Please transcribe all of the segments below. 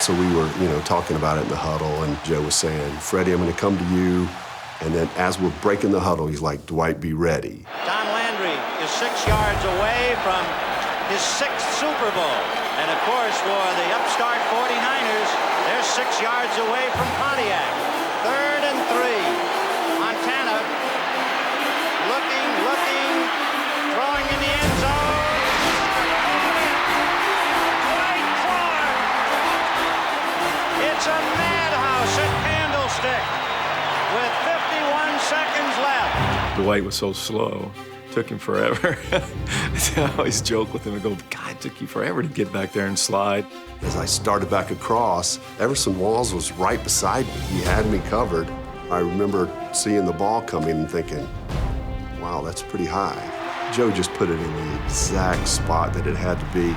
So we were, talking about it in the huddle, and Joe was saying, Freddie, I'm going to come to you. And then as we're breaking the huddle, he's like, Dwight, be ready. Tom Landry is 6 yards away from his 6th Super Bowl. And of course, for the upstart 49ers, they're 6 yards away from Pontiac. 3rd and 3. Montana looking, throwing in the end zone. Dwight Clark! It's a madhouse at Candlestick with 51 seconds left. Dwight was so slow. Took him forever. I always joke with him and go, God, it took you forever to get back there and slide. As I started back across, Everson Walls was right beside me. He had me covered. I remember seeing the ball coming and thinking, wow, that's pretty high. Joe just put it in the exact spot that it had to be.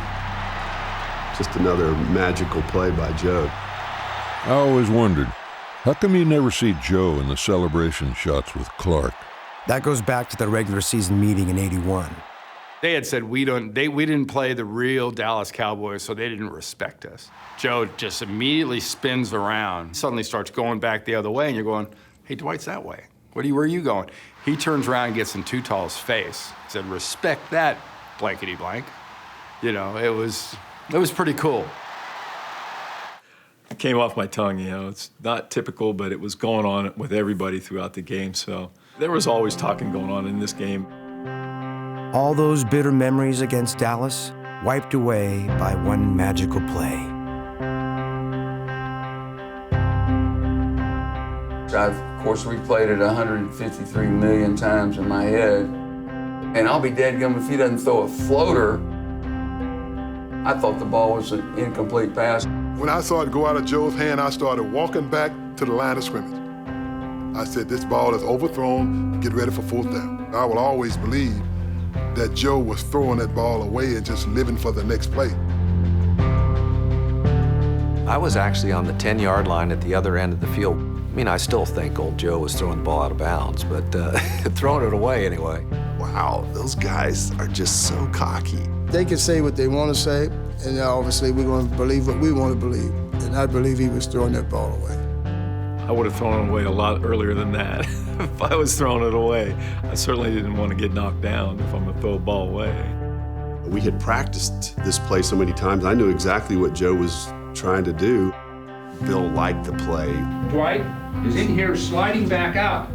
Just another magical play by Joe. I always wondered, how come you never see Joe in the celebration shots with Clark? That goes back to the regular season meeting in '81. They had said we didn't play the real Dallas Cowboys, so they didn't respect us. Joe just immediately spins around, suddenly starts going back the other way, and you're going, hey, Dwight's that way. Where are you going? He turns around and gets in Too Tall's face. He said, respect that, blankety blank. It was pretty cool. It came off my tongue, It's not typical, but it was going on with everybody throughout the game, so there was always talking going on in this game. All those bitter memories against Dallas wiped away by one magical play. Of course, replayed it 153 million times in my head. And I'll be dadgum if he doesn't throw a floater. I thought the ball was an incomplete pass. When I saw it go out of Joe's hand, I started walking back to the line of scrimmage. I said, this ball is overthrown, get ready for 4th down. I will always believe that Joe was throwing that ball away and just living for the next play. I was actually on the 10-yard line at the other end of the field. I mean, I still think old Joe was throwing the ball out of bounds, but throwing it away anyway. Wow, those guys are just so cocky. They can say what they want to say, and obviously we're going to believe what we want to believe. And I believe he was throwing that ball away. I would have thrown it away a lot earlier than that. If I was throwing it away, I certainly didn't want to get knocked down if I'm going to throw a ball away. We had practiced this play so many times, I knew exactly what Joe was trying to do. Bill liked the play. Dwight is in here sliding back out.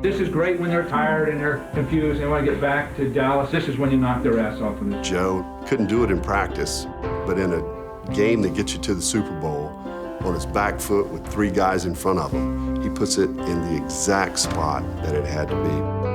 This is great when they're tired and they're confused and they want to get back to Dallas. This is when you knock their ass off. Joe couldn't do it in practice, but in a game that gets you to the Super Bowl, on his back foot with 3 guys in front of him, he puts it in the exact spot that it had to be.